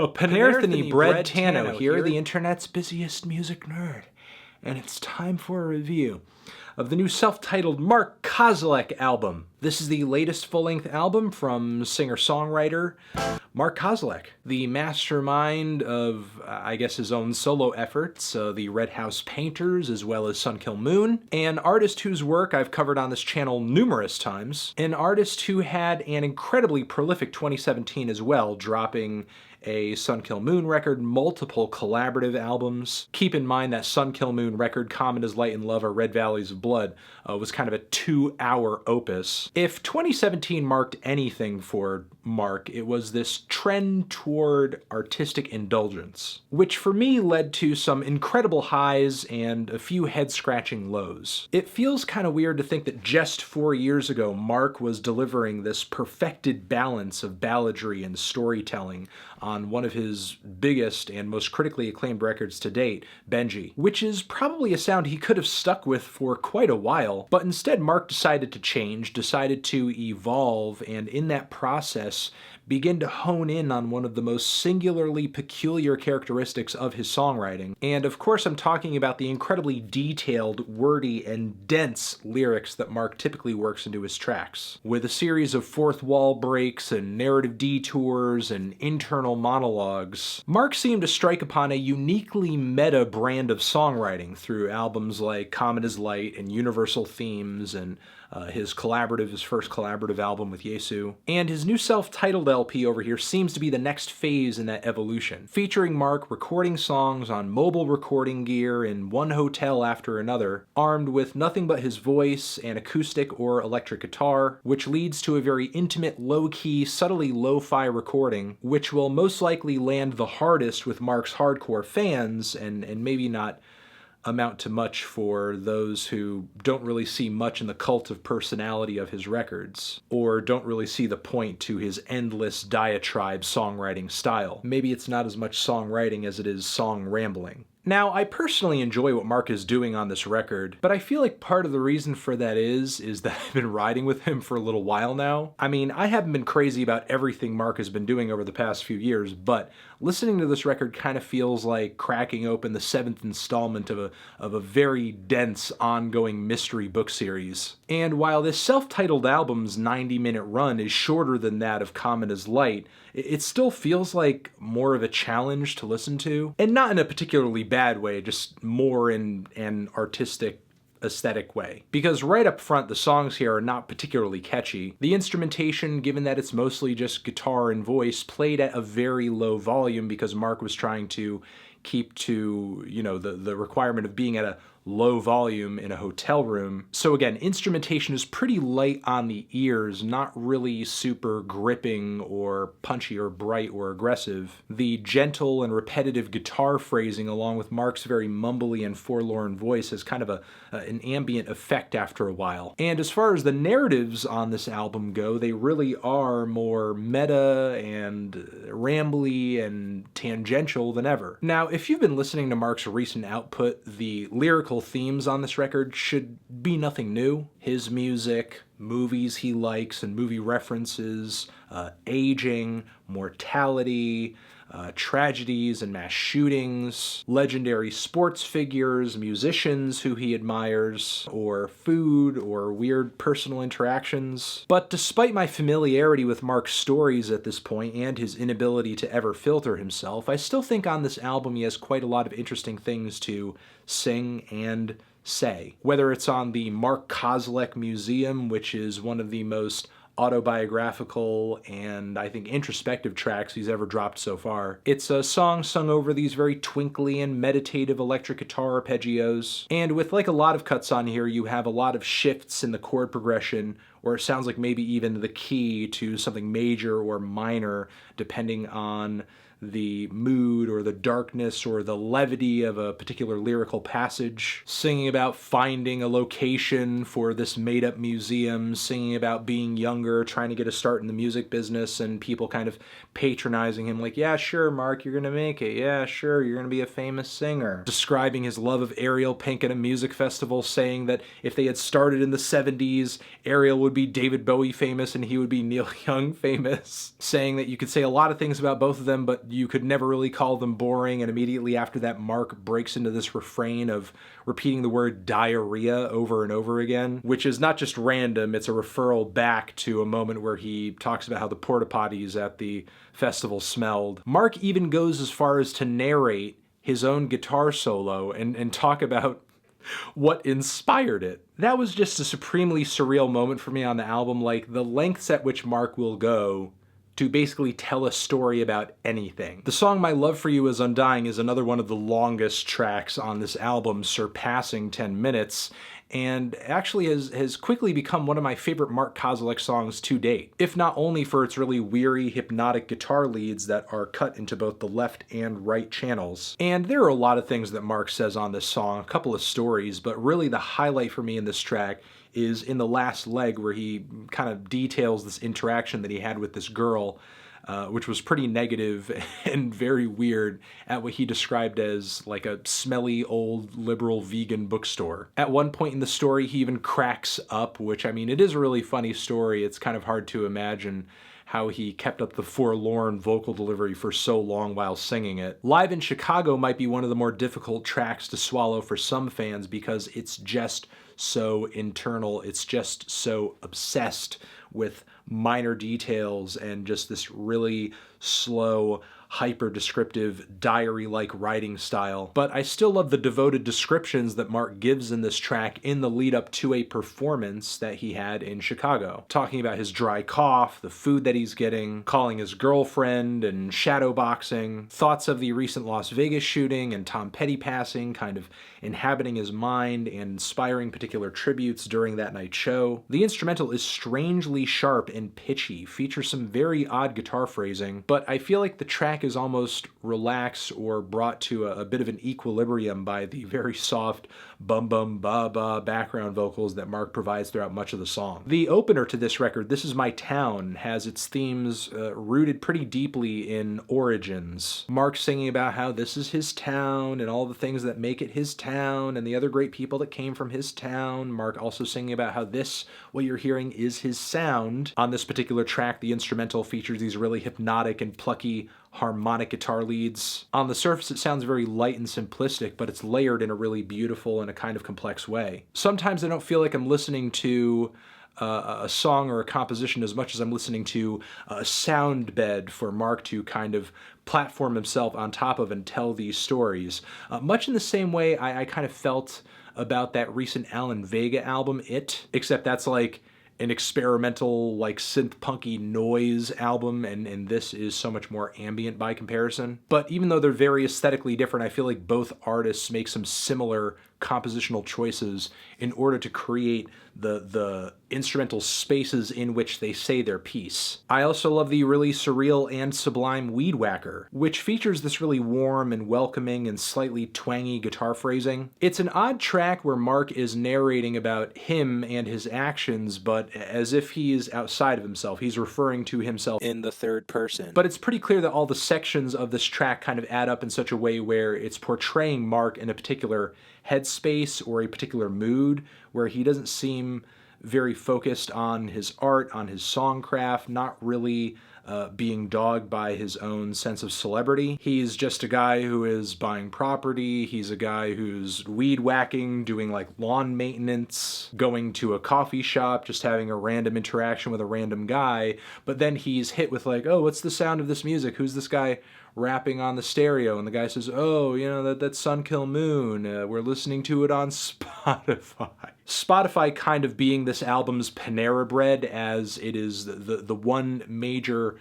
So, Penarthony Bread Tano here, the internet's busiest music nerd. And it's time for a review of the new self-titled Mark Kozelek album. This is the latest full-length album from singer-songwriter Mark Kozelek, the mastermind of, I guess, his own solo efforts, the Red House Painters, as well as Sun Kil Moon, an artist whose work I've covered on this channel numerous times, an artist who had an incredibly prolific 2017 as well, dropping a Sun Kil Moon record, multiple collaborative albums. Keep in mind that Sun Kil Moon record, Common as Light and Love or Red Valleys of Blood, was kind of a 2-hour opus. If 2017 marked anything for Mark, it was this trend toward artistic indulgence, which for me led to some incredible highs and a few head-scratching lows. It feels kind of weird to think that just 4 years ago, Mark was delivering this perfected balance of balladry and storytelling on one of his biggest and most critically acclaimed records to date, Benji, which is probably a sound he could have stuck with for quite a while, but instead Mark decided to change, decided to evolve, and in that process begin to hone in on one of the most singularly peculiar characteristics of his songwriting. And of course I'm talking about the incredibly detailed, wordy, and dense lyrics that Mark typically works into his tracks. With a series of fourth wall breaks and narrative detours and internal monologues, Mark seemed to strike upon a uniquely meta brand of songwriting through albums like Common as Light and Universal Themes and his first collaborative album with Yesu. And his new self-titled LP over here seems to be the next phase in that evolution, featuring Mark recording songs on mobile recording gear in one hotel after another, armed with nothing but his voice and acoustic or electric guitar, which leads to a very intimate, low-key, subtly lo-fi recording, which will most likely land the hardest with Mark's hardcore fans and maybe not amount to much for those who don't really see much in the cult of personality of his records, or don't really see the point to his endless diatribe songwriting style. Maybe it's not as much songwriting as it is song rambling. Now, I personally enjoy what Mark is doing on this record, but I feel like part of the reason for that is that I've been riding with him for a little while now. I mean, I haven't been crazy about everything Mark has been doing over the past few years, but listening to this record kind of feels like cracking open the 7th installment of a very dense, ongoing mystery book series. And while this self-titled album's 90-minute run is shorter than that of Common as Light, it still feels like more of a challenge to listen to, and not in a particularly bad way, just more in an artistic, aesthetic way. Because right up front, the songs here are not particularly catchy. The instrumentation, given that it's mostly just guitar and voice, played at a very low volume because Mark was trying to keep to, you know, the requirement of being at a low volume in a hotel room. So again, instrumentation is pretty light on the ears, not really super gripping or punchy or bright or aggressive. The gentle and repetitive guitar phrasing along with Mark's very mumbly and forlorn voice has kind of an ambient effect after a while. And as far as the narratives on this album go, they really are more meta and rambly and tangential than ever. Now, if you've been listening to Mark's recent output, the lyrical themes on this record should be nothing new. His music, movies he likes and movie references, aging, mortality, tragedies and mass shootings, legendary sports figures, musicians who he admires, or food, or weird personal interactions. But despite my familiarity with Mark's stories at this point and his inability to ever filter himself, I still think on this album he has quite a lot of interesting things to sing and say. Whether it's on the Mark Kozelek Museum, which is one of the most autobiographical and I think introspective tracks he's ever dropped so far. It's a song sung over these very twinkly and meditative electric guitar arpeggios, and with like a lot of cuts on here, you have a lot of shifts in the chord progression, or it sounds like maybe even the key to something major or minor depending on the mood or the darkness or the levity of a particular lyrical passage, singing about finding a location for this made-up museum, singing about being younger, trying to get a start in the music business, and people kind of patronizing him like, yeah, sure, Mark, you're gonna make it. Yeah, sure, you're gonna be a famous singer. Describing his love of Ariel Pink at a music festival, saying that if they had started in the 70s, Ariel would be David Bowie famous and he would be Neil Young famous, saying that you could say a lot of things about both of them, but you could never really call them boring. And immediately after that, Mark breaks into this refrain of repeating the word diarrhea over and over again, which is not just random, it's a referral back to a moment where he talks about how the porta potties at the festival smelled. Mark even goes as far as to narrate his own guitar solo and talk about what inspired it. That was just a supremely surreal moment for me on the album, like the lengths at which Mark will go to basically tell a story about anything. The song My Love For You Is Undying is another one of the longest tracks on this album, surpassing 10 minutes, and actually has quickly become one of my favorite Mark Kozelek songs to date, if not only for its really weary, hypnotic guitar leads that are cut into both the left and right channels. And there are a lot of things that Mark says on this song, a couple of stories, but really the highlight for me in this track is in the last leg where he kind of details this interaction that he had with this girl, which was pretty negative and very weird, at what he described as like a smelly old liberal vegan bookstore. At one point in the story, he even cracks up, which, I mean, it is a really funny story. It's kind of hard to imagine how he kept up the forlorn vocal delivery for so long while singing it. Live in Chicago might be one of the more difficult tracks to swallow for some fans because it's just so internal. It's just so obsessed with minor details and just this really slow, hyper-descriptive, diary-like writing style. But I still love the devoted descriptions that Mark gives in this track in the lead-up to a performance that he had in Chicago. Talking about his dry cough, the food that he's getting, calling his girlfriend, and shadowboxing, thoughts of the recent Las Vegas shooting and Tom Petty passing kind of inhabiting his mind and inspiring particular tributes during that night's show. The instrumental is strangely sharp and pitchy, features some very odd guitar phrasing, but I feel like the track is almost relaxed or brought to a bit of an equilibrium by the very soft bum bum ba ba background vocals that Mark provides throughout much of the song. The opener to this record, This Is My Town, has its themes rooted pretty deeply in origins. Mark singing about how this is his town and all the things that make it his town and the other great people that came from his town. Mark also singing about how this, what you're hearing, is his sound. On this particular track, the instrumental features these really hypnotic and plucky harmonic guitar leads. On the surface, it sounds very light and simplistic, but it's layered in a really beautiful and a kind of complex way. Sometimes I don't feel like I'm listening to a song or a composition as much as I'm listening to a sound bed for Mark to kind of platform himself on top of and tell these stories. Much in the same way I kind of felt about that recent Alan Vega album, It, except that's like an experimental, like, synth-punky noise album, and this is so much more ambient by comparison. But even though they're very aesthetically different, I feel like both artists make some similar compositional choices in order to create the instrumental spaces in which they say their piece. I also love the really surreal and sublime Weed Whacker, which features this really warm and welcoming and slightly twangy guitar phrasing. It's an odd track where Mark is narrating about him and his actions, but as if he is outside of himself. He's referring to himself in the third person. But it's pretty clear that all the sections of this track kind of add up in such a way where it's portraying Mark in a particular headspace or a particular mood where he doesn't seem very focused on his art, on his songcraft, not really being dogged by his own sense of celebrity. He's just a guy who is buying property. He's a guy who's weed whacking, doing like lawn maintenance, going to a coffee shop, just having a random interaction with a random guy. But then he's hit with like, oh, what's the sound of this music? Who's this guy rapping on the stereo? And the guy says, oh, you know, that's Sun Kill Moon. We're listening to it on Spotify. Spotify kind of being this album's Panera Bread, as it is the one major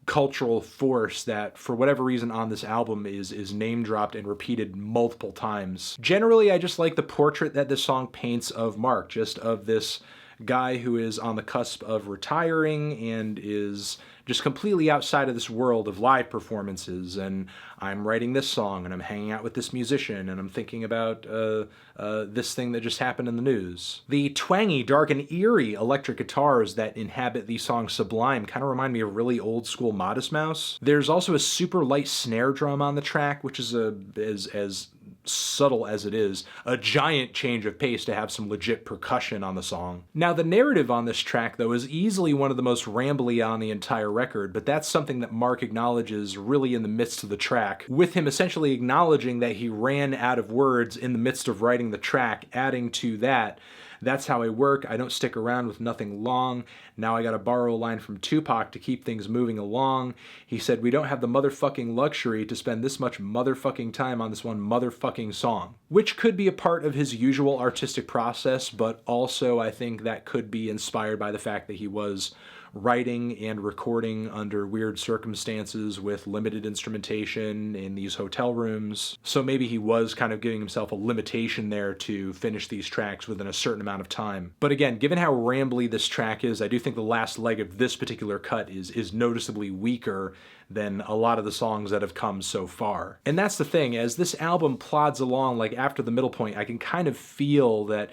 cultural force that, for whatever reason on this album, is name-dropped and repeated multiple times. Generally, I just like the portrait that this song paints of Mark, just of this guy who is on the cusp of retiring and is just completely outside of this world of live performances, and I'm writing this song, and I'm hanging out with this musician, and I'm thinking about this thing that just happened in the news. The twangy, dark, and eerie electric guitars that inhabit the song Sublime kind of remind me of really old-school Modest Mouse. There's also a super light snare drum on the track, which is as subtle as it is, a giant change of pace to have some legit percussion on the song. Now, the narrative on this track, though, is easily one of the most rambly on the entire record, but that's something that Mark acknowledges really in the midst of the track, with him essentially acknowledging that he ran out of words in the midst of writing the track, adding to that, "That's how I work, I don't stick around with nothing long. Now I gotta borrow a line from Tupac to keep things moving along. He said, we don't have the motherfucking luxury to spend this much motherfucking time on this one motherfucking song." Which could be a part of his usual artistic process, but also I think that could be inspired by the fact that he was writing and recording under weird circumstances with limited instrumentation in these hotel rooms. So maybe he was kind of giving himself a limitation there to finish these tracks within a certain amount of time. But again, given how rambly this track is, I do think the last leg of this particular cut is noticeably weaker than a lot of the songs that have come so far. And that's the thing, as this album plods along, like after the middle point, I can kind of feel that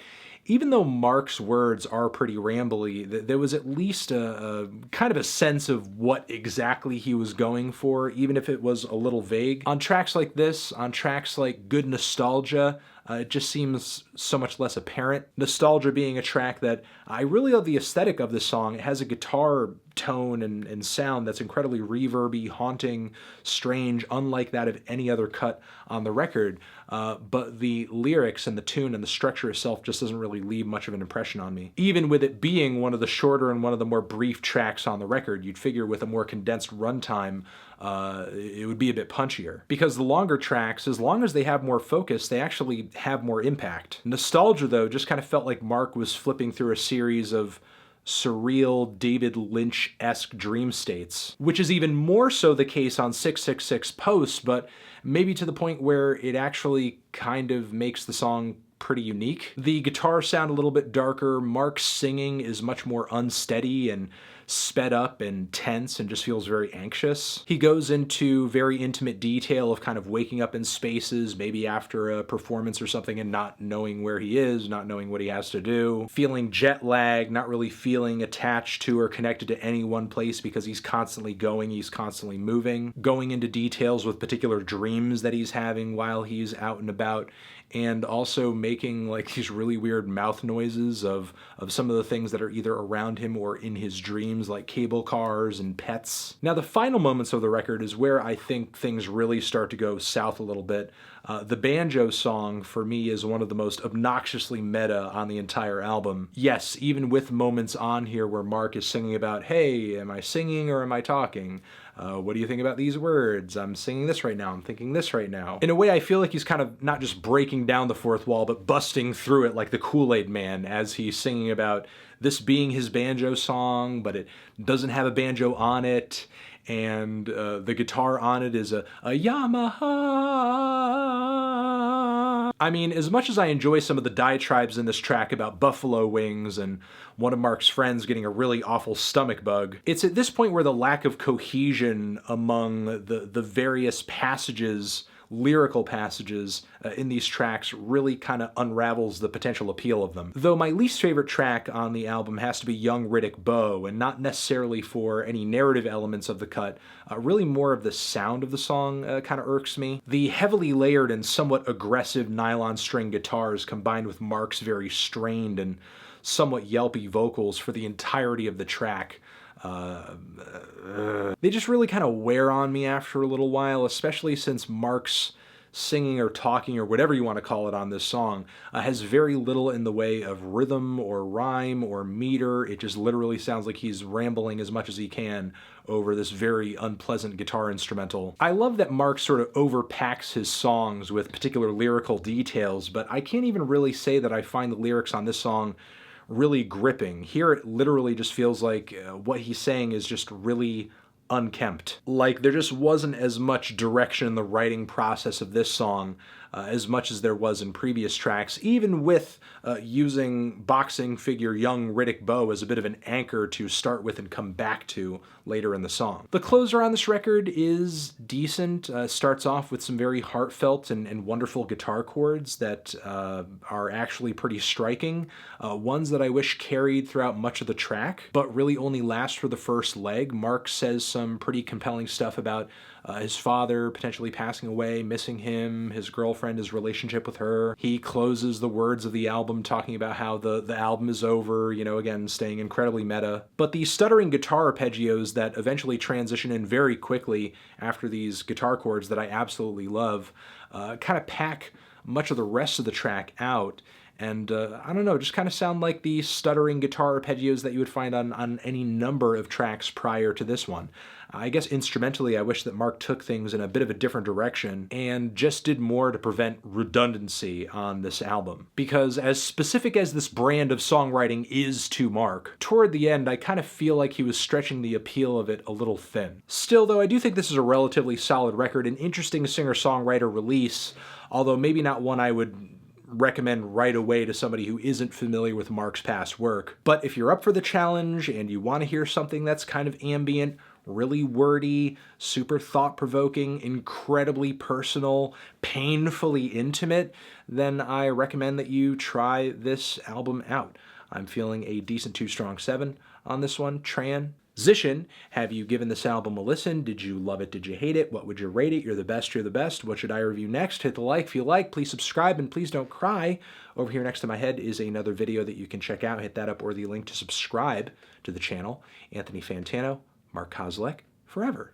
even though Mark's words are pretty rambly, there was at least a kind of a sense of what exactly he was going for, even if it was a little vague. On tracks like this, on tracks like Good Nostalgia, it just seems so much less apparent. Nostalgia being a track that I really love the aesthetic of this song. It has a guitar tone and sound that's incredibly reverby, haunting, strange, unlike that of any other cut on the record. But the lyrics and the tune and the structure itself just doesn't really leave much of an impression on me. Even with it being one of the shorter and one of the more brief tracks on the record, you'd figure with a more condensed runtime, it would be a bit punchier. Because the longer tracks, as long as they have more focus, they actually have more impact. Nostalgia, though, just kind of felt like Mark was flipping through a series of surreal David Lynch-esque dream states, which is even more so the case on 666 Post, but maybe to the point where it actually kind of makes the song pretty unique. The guitars sound a little bit darker, Mark's singing is much more unsteady and sped up and tense and just feels very anxious. He goes into very intimate detail of kind of waking up in spaces, maybe after a performance or something, and not knowing where he is, not knowing what he has to do, feeling jet lag, not really feeling attached to or connected to any one place because he's constantly going, he's constantly moving, going into details with particular dreams that he's having while he's out and about, and also making like these really weird mouth noises of some of the things that are either around him or in his dreams, like cable cars and pets. Now, the final moments of the record is where I think things really start to go south a little bit. The banjo song, for me, is one of the most obnoxiously meta on the entire album. Yes, even with moments on here where Mark is singing about, hey, am I singing or am I talking? What do you think about these words? I'm singing this right now, I'm thinking this right now. In a way, I feel like he's kind of not just breaking down the fourth wall, but busting through it like the Kool-Aid Man as he's singing about this being his banjo song, but it doesn't have a banjo on it, and the guitar on it is a Yamaha. I mean, as much as I enjoy some of the diatribes in this track about buffalo wings and one of Mark's friends getting a really awful stomach bug, it's at this point where the lack of cohesion among the various passages, lyrical passages in these tracks really kind of unravels the potential appeal of them. Though my least favorite track on the album has to be Young Riddick Bowe, and not necessarily for any narrative elements of the cut, really more of the sound of the song kind of irks me. The heavily layered and somewhat aggressive nylon string guitars combined with Mark's very strained and somewhat yelpy vocals for the entirety of the track, they just really kind of wear on me after a little while, especially since Mark's singing or talking or whatever you want to call it on this song has very little in the way of rhythm or rhyme or meter. It just literally sounds like he's rambling as much as he can over this very unpleasant guitar instrumental. I love that Mark sort of overpacks his songs with particular lyrical details, but I can't even really say that I find the lyrics on this song really gripping. Here it literally just feels like what he's saying is just really unkempt. Like there just wasn't as much direction in the writing process of this song as much as there was in previous tracks, even with using boxing figure young Riddick Bowe as a bit of an anchor to start with and come back to later in the song. The closer on this record is decent. Starts off with some very heartfelt and wonderful guitar chords that are actually pretty striking. Ones that I wish carried throughout much of the track, but really only last for the first leg. Mark says some pretty compelling stuff about his father potentially passing away, missing him, his girlfriend, his relationship with her. He closes the words of the album talking about how the album is over, you know, again, staying incredibly meta. But the stuttering guitar arpeggios that eventually transition in very quickly after these guitar chords that I absolutely love kind of pack much of the rest of the track out. And I don't know, just kind of sound like the stuttering guitar arpeggios that you would find on any number of tracks prior to this one. I guess instrumentally, I wish that Mark took things in a bit of a different direction and just did more to prevent redundancy on this album. Because as specific as this brand of songwriting is to Mark, toward the end, I kind of feel like he was stretching the appeal of it a little thin. Still, though, I do think this is a relatively solid record, an interesting singer-songwriter release, although maybe not one I would recommend right away to somebody who isn't familiar with Mark's past work. But if you're up for the challenge and you want to hear something that's kind of ambient, really wordy, super thought-provoking, incredibly personal, painfully intimate, then I recommend that you try this album out. I'm feeling a decent 2 strong 7 on this one. Transition. Have you given this album a listen? Did you love it? Did you hate it? What would you rate it? You're the best. You're the best. What should I review next? Hit the like if you like. Please subscribe and please don't cry. Over here next to my head is another video that you can check out. Hit that up or the link to subscribe to the channel. Anthony Fantano, Mark Kozelek, forever.